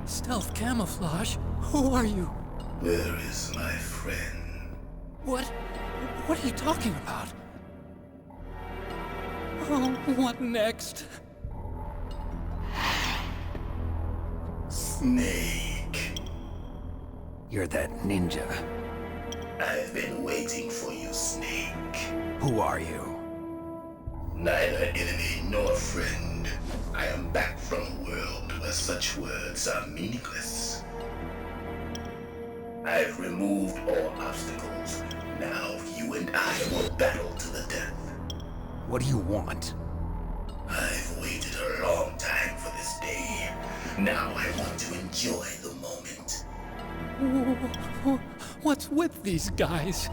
Stealth camouflage? Who are you? Where is my friend? What? What are you talking about? Oh, what next? Snake. You're that ninja. I've been waiting for you, Snake. Who are you? Neither enemy nor friend. I am back from a world where such words are meaningless. I've removed all obstacles. Now you and I will battle to the death. What do you want? I've waited a long time for this day. Now I want to enjoy the moment. What's with these guys?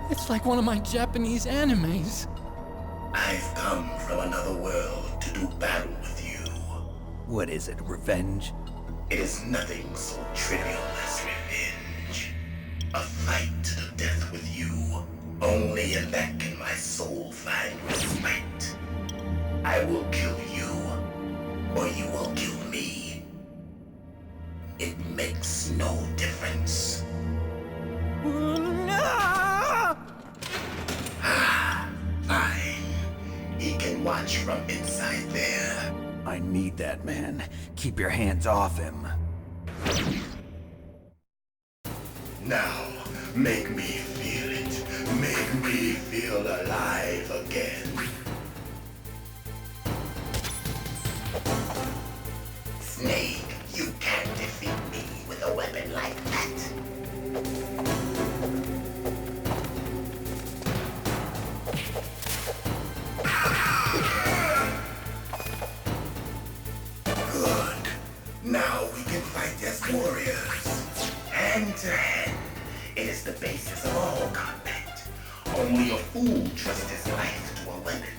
It's like one of my Japanese animes. I've come from another world to do battle with you. What is it, revenge? It is nothing so trivial as revenge. A fight to the death with you. Only in that can my soul find respite. I will kill you, or you will kill me. It makes no difference. Fine. He can watch from inside there. I need that man. Keep your hands off him. Now, make me feel it. Make me feel alive again. Snake, you can't defeat me with a weapon like that. Good. Now we can fight as warriors. Hand to hand. It is the basis of all combat. Only a fool trusts his life to a weapon.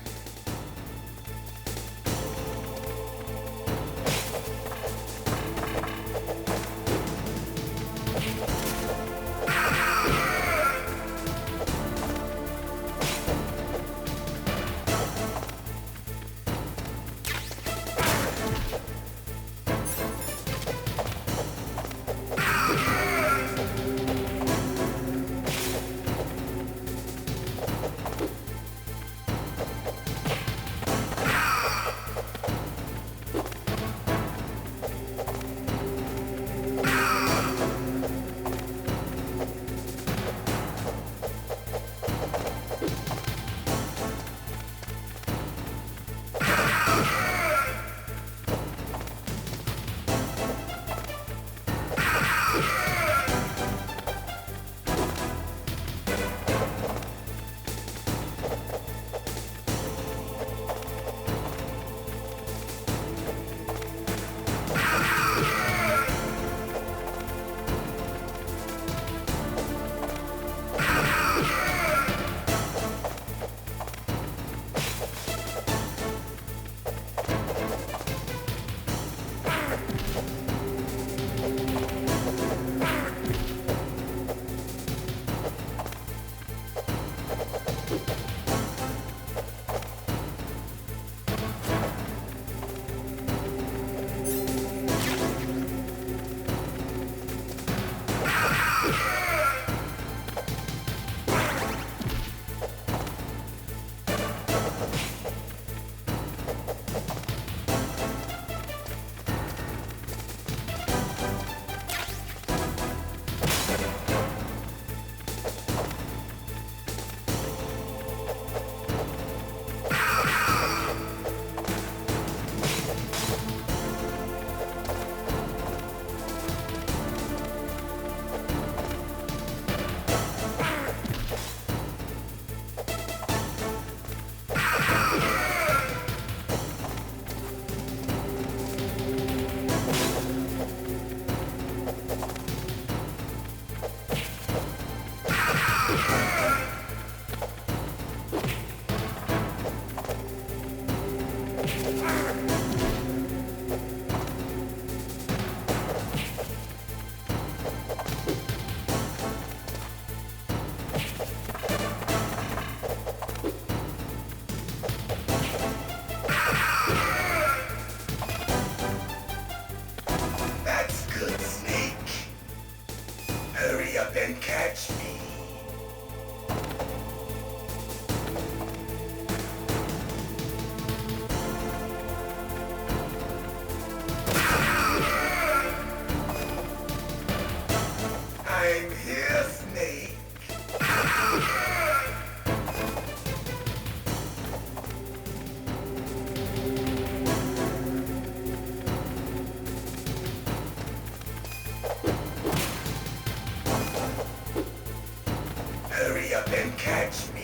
catch me.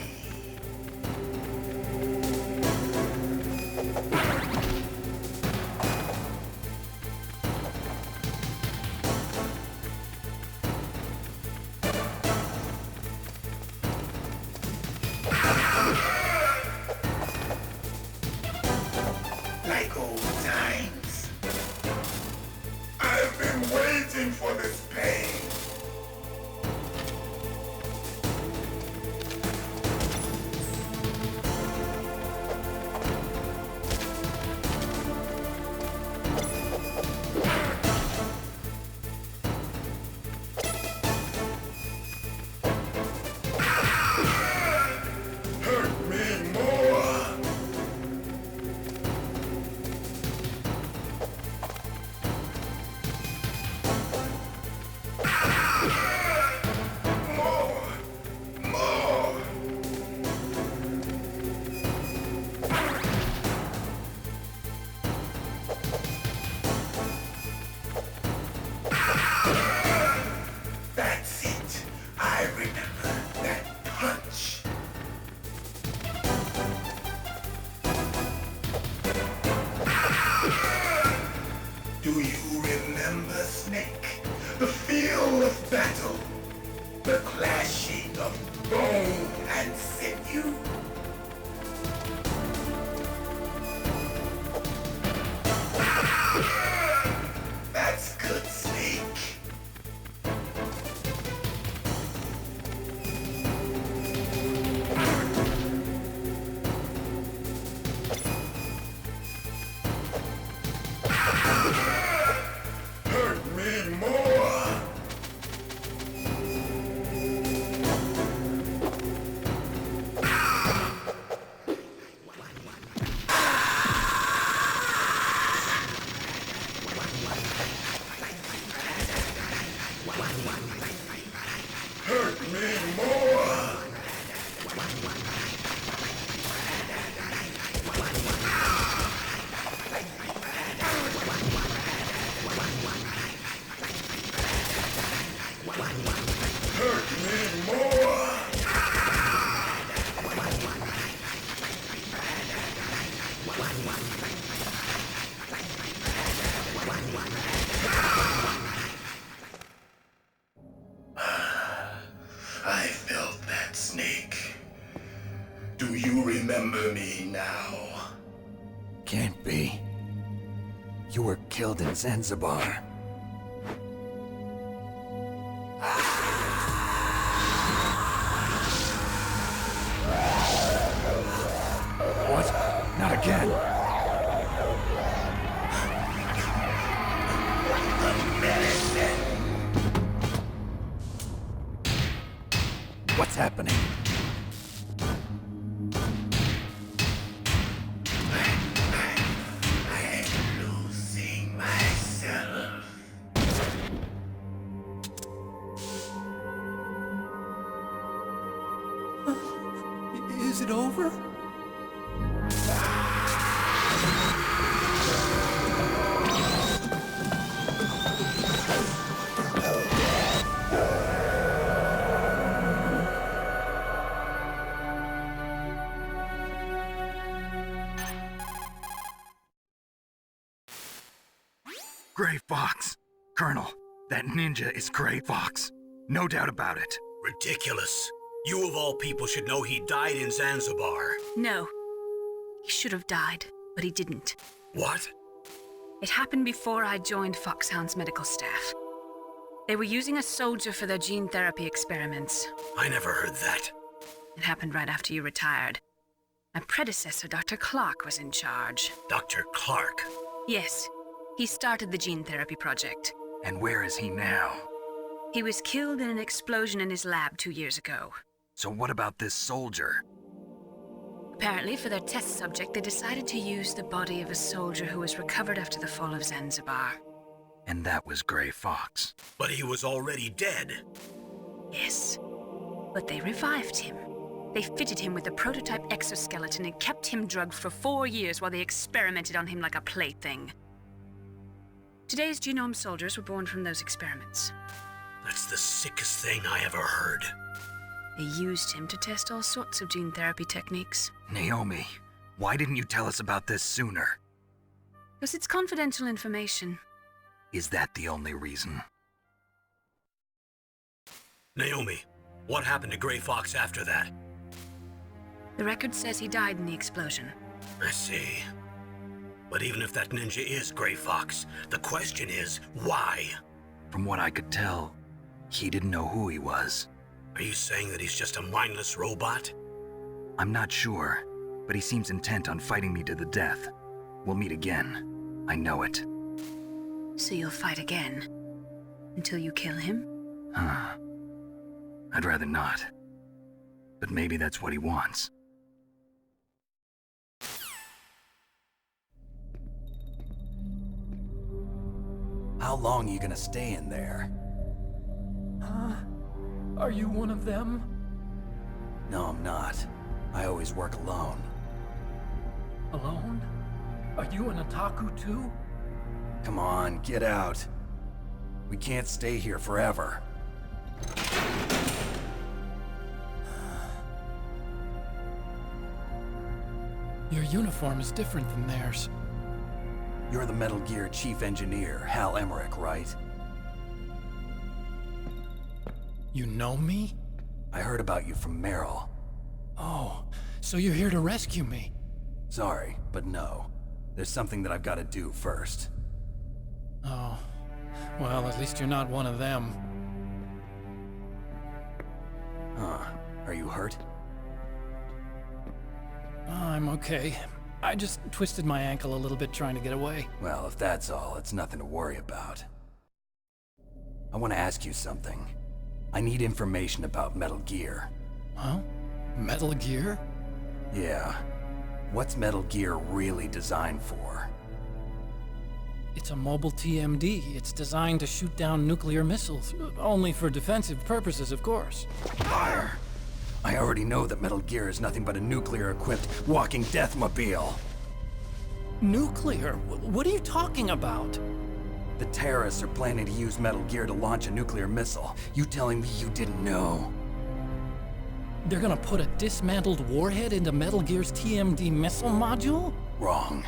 Like old times. I've been waiting for this pain. Hurt me more. More. That's it. I remember that punch. Do you remember, Snake? The feel of battle. The clashing of bone and sinew. That's good, Snake. Hurt me more. Hurt me more. Hurt me more. I felt that, Snake. Do you remember me now? Can't be. You were killed in Zanzibar. What? Not again. What's happening? I'm losing myself. Is it over? Gray Fox. Colonel, that ninja is Gray Fox. No doubt about it. Ridiculous. You of all people should know he died in Zanzibar. No. He should have died, but he didn't. What? It happened before I joined Foxhound's medical staff. They were using a soldier for their gene therapy experiments. I never heard that. It happened right after you retired. My predecessor, Dr. Clark, was in charge. Dr. Clark. Yes, he started the gene therapy project. And where is he now? He was killed in an explosion in his lab 2 years ago. So what about this soldier? Apparently, for their test subject, they decided to use the body of a soldier who was recovered after the fall of Zanzibar. And that was Gray Fox. But he was already dead. Yes, but they revived him. They fitted him with a prototype exoskeleton and kept him drugged for 4 years while they experimented on him like a plaything. Today's genome soldiers were born from those experiments. That's the sickest thing I ever heard. They used him to test all sorts of gene therapy techniques. Naomi, why didn't you tell us about this sooner? Because it's confidential information. Is that the only reason? Naomi, what happened to Gray Fox after that? The record says he died in the explosion. I see. But even if that ninja is Gray Fox, the question is, why? From what I could tell, he didn't know who he was. Are you saying that he's just a mindless robot? I'm not sure, but he seems intent on fighting me to the death. We'll meet again. I know it. So you'll fight again? Until you kill him? Huh. I'd rather not. But maybe that's what he wants. How long are you gonna stay in there? Huh? Are you one of them? No, I'm not. I always work alone. Alone? Are you an otaku too? Come on, get out. We can't stay here forever. Your uniform is different than theirs. You're the Metal Gear Chief Engineer, Hal Emmerich, right? You know me? I heard about you from Meryl. Oh, so you're here to rescue me? Sorry, but no. There's something that I've got to do first. Oh, well, at least you're not one of them. Huh. Are you hurt? I'm okay. I just twisted my ankle a little bit trying to get away. Well, if that's all, it's nothing to worry about. I want to ask you something. I need information about Metal Gear. Huh? Metal Gear? Yeah. What's Metal Gear really designed for? It's a mobile TMD. It's designed to shoot down nuclear missiles. Only for defensive purposes, of course. Fire! I already know that Metal Gear is nothing but a nuclear-equipped walking deathmobile. Nuclear? What are you talking about? The terrorists are planning to use Metal Gear to launch a nuclear missile. You telling me you didn't know? They're gonna put a dismantled warhead into Metal Gear's TMD missile module? Wrong.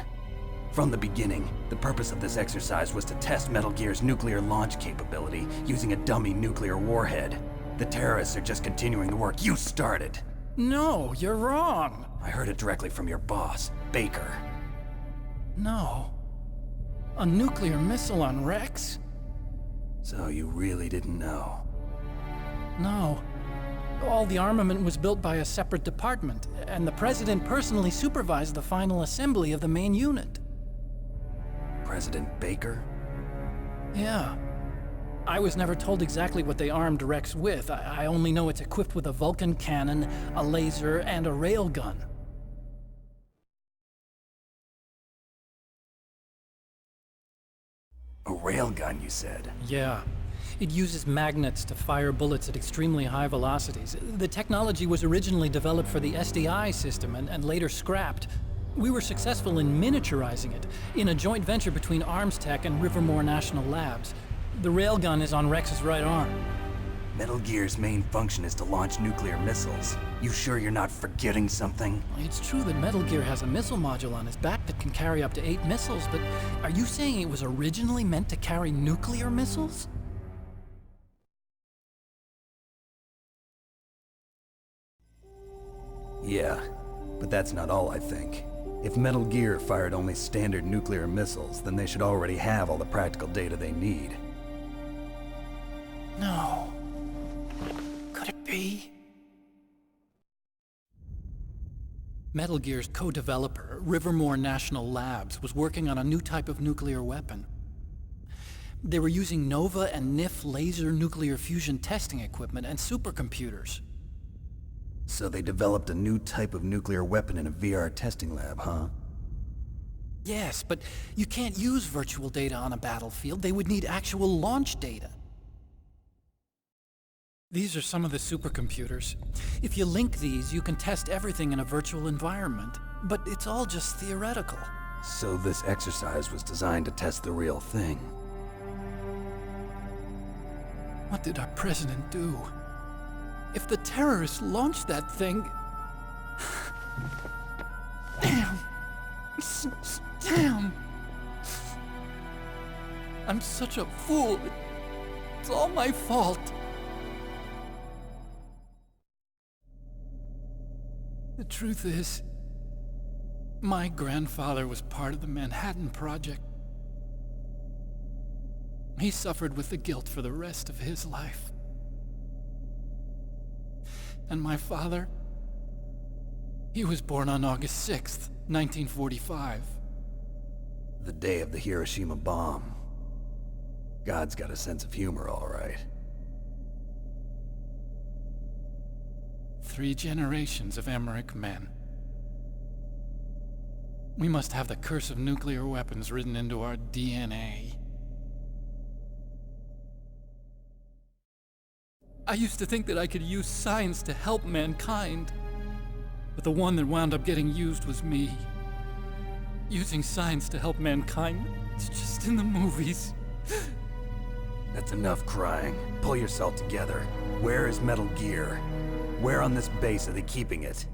From the beginning, the purpose of this exercise was to test Metal Gear's nuclear launch capability using a dummy nuclear warhead. The terrorists are just continuing the work you started. No, you're wrong. I heard it directly from your boss, Baker. No. A nuclear missile on Rex? So you really didn't know? No. All the armament was built by a separate department, and the President personally supervised the final assembly of the main unit. President Baker? Yeah. I was never told exactly what they armed Rex with. I only know it's equipped with a Vulcan cannon, a laser, and a railgun. A railgun, you said? Yeah. It uses magnets to fire bullets at extremely high velocities. The technology was originally developed for the SDI system and later scrapped. We were successful in miniaturizing it in a joint venture between ArmsTech and Rivermore National Labs. The railgun is on Rex's right arm. Metal Gear's main function is to launch nuclear missiles. You sure you're not forgetting something? It's true that Metal Gear has a missile module on his back that can carry up to 8 missiles, but are you saying it was originally meant to carry nuclear missiles? Yeah, but that's not all I think. If Metal Gear fired only standard nuclear missiles, then they should already have all the practical data they need. No. Could it be? Metal Gear's co-developer, Rivermore National Labs, was working on a new type of nuclear weapon. They were using NOVA and NIF laser nuclear fusion testing equipment and supercomputers. So they developed a new type of nuclear weapon in a VR testing lab, huh? Yes, but you can't use virtual data on a battlefield. They would need actual launch data. These are some of the supercomputers. If you link these, you can test everything in a virtual environment. But it's all just theoretical. So this exercise was designed to test the real thing. What did our president do? If the terrorists launched that thing... Damn. Damn. I'm such a fool. It's all my fault. The truth is, my grandfather was part of the Manhattan Project. He suffered with the guilt for the rest of his life. And my father, he was born on August 6th, 1945. The day of the Hiroshima bomb. God's got a sense of humor, all right. 3 generations of Emmerich men. We must have the curse of nuclear weapons written into our DNA. I used to think that I could use science to help mankind, but the one that wound up getting used was me. Using science to help mankind, it's just in the movies. That's enough crying. Pull yourself together. Where is Metal Gear? Where on this base are they keeping it?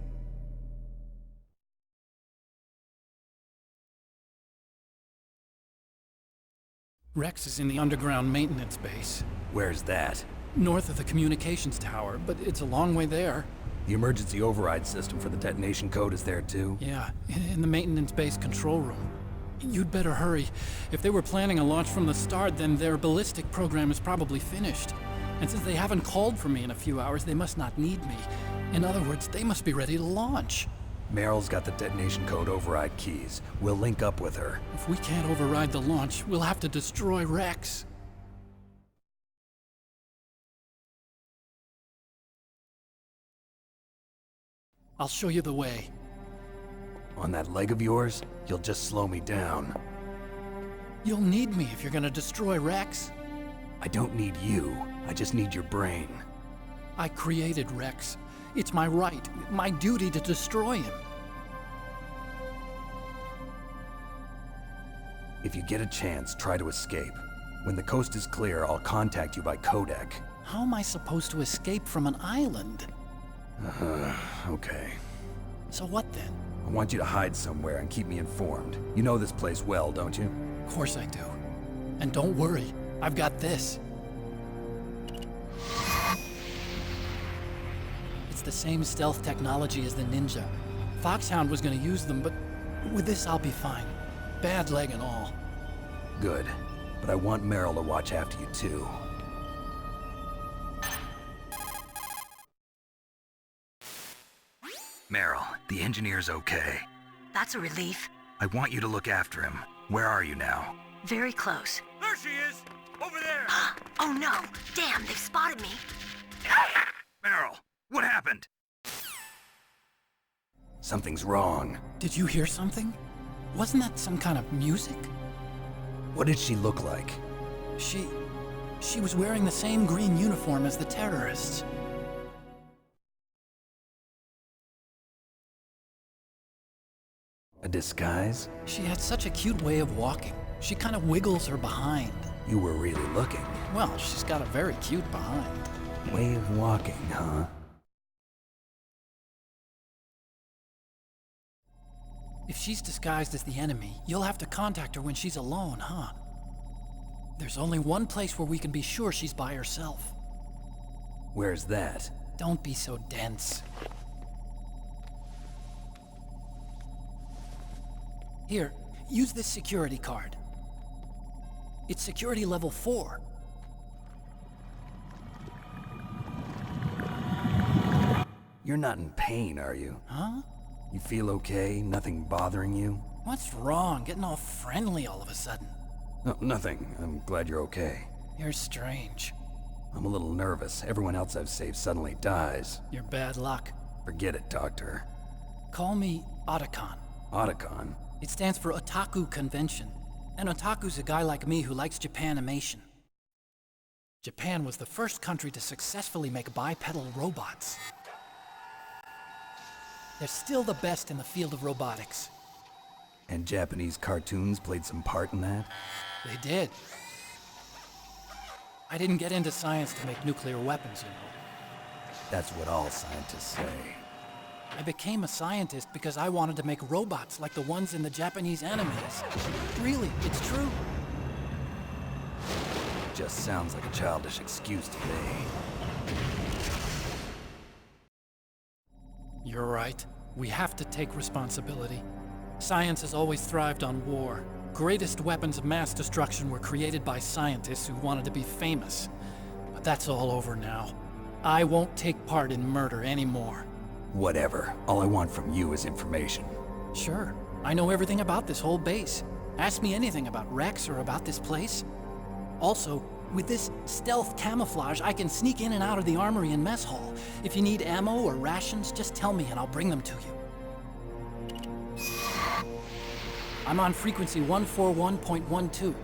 Rex is in the underground maintenance base, Where's that? north of the communications tower, but it's a long way there. The emergency override system for the detonation code is there too? Yeah, in the maintenance base control room. You'd better hurry. If they were planning a launch from the start, then their ballistic program is probably finished. And since they haven't called for me in a few hours, they must not need me. In other words, they must be ready to launch. Meryl's got the detonation code override keys. We'll link up with her. If we can't override the launch, we'll have to destroy Rex. I'll show you the way. On that leg of yours, you'll just slow me down. You'll need me if you're gonna destroy Rex. I don't need you. I just need your brain. I created Rex. It's my right, my duty to destroy him. If you get a chance, try to escape. When the coast is clear, I'll contact you by codec. How am I supposed to escape from an island? Okay. So what then? I want you to hide somewhere and keep me informed. You know this place well, don't you? Of course I do. And don't worry, I've got this. It's the same stealth technology as the Ninja. Foxhound was gonna use them, but with this I'll be fine. Bad leg and all. Good. But I want Meryl to watch after you too. Meryl, the engineer's okay. That's a relief. I want you to look after him. Where are you now? Very close. There she is! Over there! Oh no! Damn, they've spotted me. Meryl, what happened? Something's wrong. Did you hear something? Wasn't that some kind of music? What did she look like? She was wearing the same green uniform as the terrorists. A disguise? She had such a cute way of walking. She kind of wiggles her behind. You were really looking. Well, she's got a very cute behind. Way of walking, huh? If she's disguised as the enemy, you'll have to contact her when she's alone, huh? There's only one place where we can be sure she's by herself. Where's that? Don't be so dense. Here, use this security card. It's security level 4. You're not in pain, are you? Huh? You feel okay? Nothing bothering you? What's wrong? Getting all friendly all of a sudden. No, nothing. I'm glad you're okay. You're strange. I'm a little nervous. Everyone else I've saved suddenly dies. You're bad luck. Forget it, Doctor. Call me Otacon. Otacon? It stands for Otaku Convention. And otaku's a guy like me who likes Japanimation. Japan was the first country to successfully make bipedal robots. They're still the best in the field of robotics. And Japanese cartoons played some part in that? They did. I didn't get into science to make nuclear weapons, you know. That's what all scientists say. I became a scientist because I wanted to make robots like the ones in the Japanese animes. Really, it's true. Just sounds like a childish excuse to me. You're right. We have to take responsibility. Science has always thrived on war. Greatest weapons of mass destruction were created by scientists who wanted to be famous. But that's all over now. I won't take part in murder anymore. Whatever. All I want from you is information. Sure, I know everything about this whole base. Ask me anything about Rex or about this place. Also, with this stealth camouflage, I can sneak in and out of the armory and mess hall. If you need ammo or rations, just tell me and I'll bring them to you. I'm on frequency 141.12.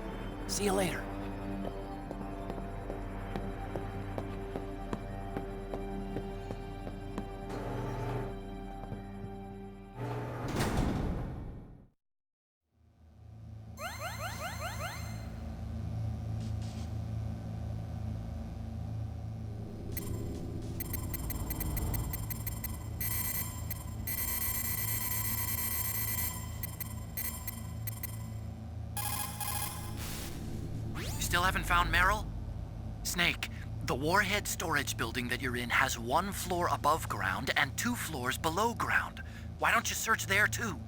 See you later. Still haven't found Meryl? Snake, the Warhead storage building that you're in has 1 floor above ground and 2 floors below ground. Why don't you search there too?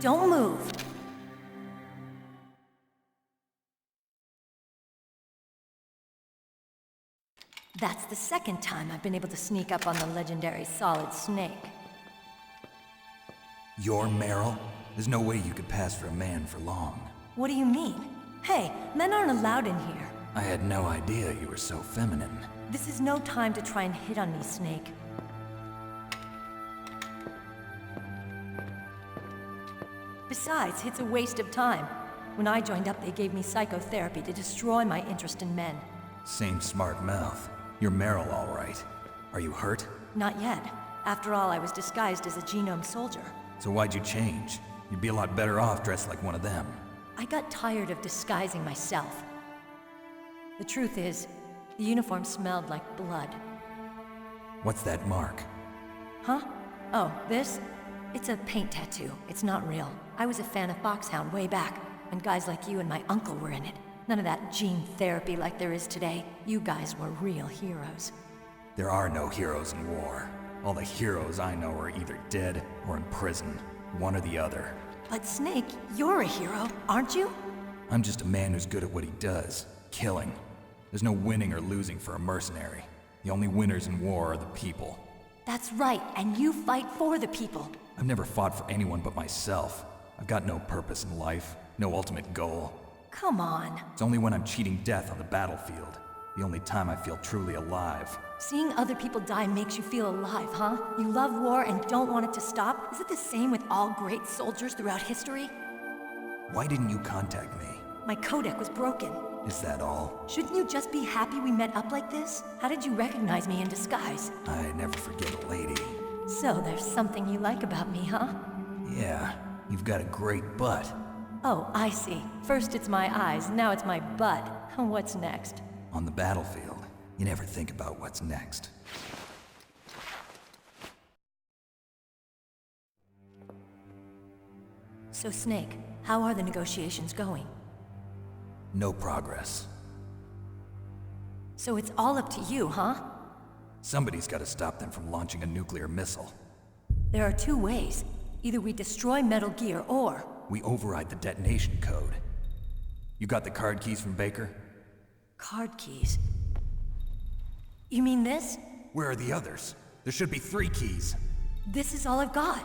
Don't move. That's the second time I've been able to sneak up on the legendary Solid Snake. You're Meryl? There's no way you could pass for a man for long. What do you mean? Hey, men aren't allowed in here. I had no idea you were so feminine. This is no time to try and hit on me, Snake. Besides, it's a waste of time. When I joined up, they gave me psychotherapy to destroy my interest in men. Same smart mouth. You're Meryl, all right. Are you hurt? Not yet. After all, I was disguised as a genome soldier. So why'd you change? You'd be a lot better off dressed like one of them. I got tired of disguising myself. The truth is, the uniform smelled like blood. What's that mark? Huh? Oh, this? It's a paint tattoo. It's not real. I was a fan of Foxhound way back, and guys like you and my uncle were in it. None of that gene therapy like there is today. You guys were real heroes. There are no heroes in war. All the heroes I know are either dead or in prison. One or the other. But Snake, you're a hero, aren't you? I'm just a man who's good at what he does. Killing. There's no winning or losing for a mercenary. The only winners in war are the people. That's right, and you fight for the people. I've never fought for anyone but myself. I've got no purpose in life, no ultimate goal. Come on. It's only when I'm cheating death on the battlefield. The only time I feel truly alive. Seeing other people die makes you feel alive, huh? You love war and don't want it to stop? Is it the same with all great soldiers throughout history? Why didn't you contact me? My codec was broken. Is that all? Shouldn't you just be happy we met up like this? How did you recognize me in disguise? I never forget a lady. So there's something you like about me, huh? Yeah, you've got a great butt. Oh, I see. First it's my eyes, now it's my butt. What's next? On the battlefield, you never think about what's next. So Snake, how are the negotiations going? No progress. So it's all up to you, huh? Somebody's got to stop them from launching a nuclear missile. There are two ways. Either we destroy Metal Gear, or... We override the detonation code. You got the card keys from Baker? Card keys? You mean this? Where are the others? There should be 3 keys. This is all I've got.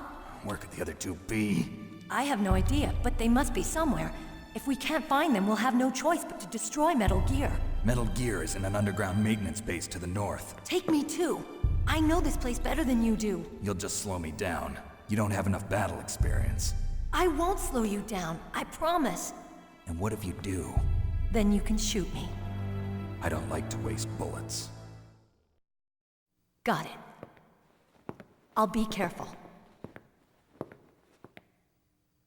Where could the other 2 be? I have no idea, but they must be somewhere. If we can't find them, we'll have no choice but to destroy Metal Gear. Metal Gear is in an underground maintenance base to the north. Take me too. I know this place better than you do. You'll just slow me down. You don't have enough battle experience. I won't slow you down, I promise. And what if you do? Then you can shoot me. I don't like to waste bullets. Got it. I'll be careful.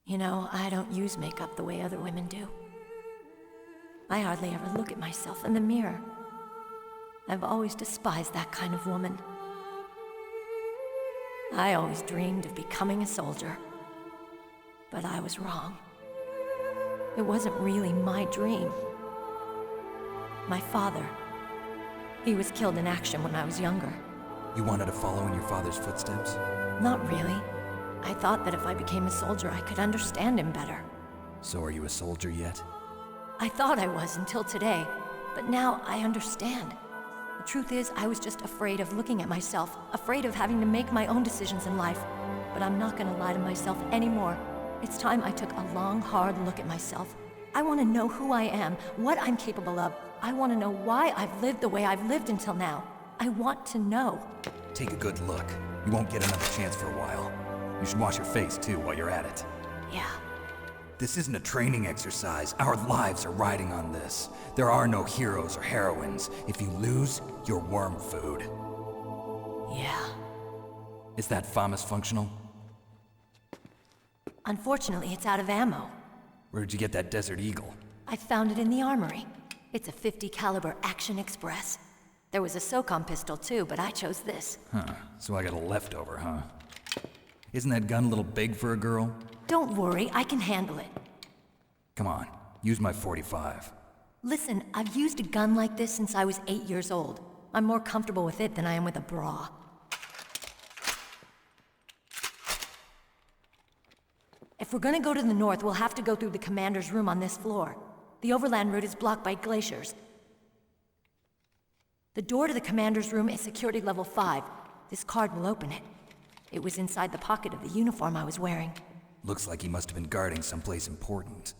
You know, I don't use makeup the way other women do. I hardly ever look at myself in the mirror. I've always despised that kind of woman. I always dreamed of becoming a soldier. But I was wrong. It wasn't really my dream. My father, he was killed in action when I was younger. You wanted to follow in your father's footsteps? Not really. I thought that if I became a soldier, I could understand him better. So are you a soldier yet? I thought I was until today, but now I understand. The truth is, I was just afraid of looking at myself, afraid of having to make my own decisions in life. But I'm not gonna lie to myself anymore. It's time I took a long, hard look at myself. I want to know who I am, what I'm capable of. I want to know why I've lived the way I've lived until now. I want to know. Take a good look. You won't get another chance for a while. You should wash your face, too, while you're at it. Yeah. This isn't a training exercise. Our lives are riding on this. There are no heroes or heroines. If you lose, you're worm food. Yeah. Is that FAMAS functional? Unfortunately, it's out of ammo. Where'd you get that Desert Eagle? I found it in the armory. It's a .50 caliber Action Express. There was a SOCOM pistol too, but I chose this. Huh, so I got a leftover, huh? Isn't that gun a little big for a girl? Don't worry, I can handle it. Come on, use my .45. Listen, I've used a gun like this since I was 8 years old. I'm more comfortable with it than I am with a bra. If If we're gonna go to the north, we'll have to go through the commander's room on this floor. The overland route is blocked by glaciers. The door to the commander's room is security level 5. This card will open it. It was inside the pocket of the uniform I was wearing. Looks like he must have been guarding someplace important.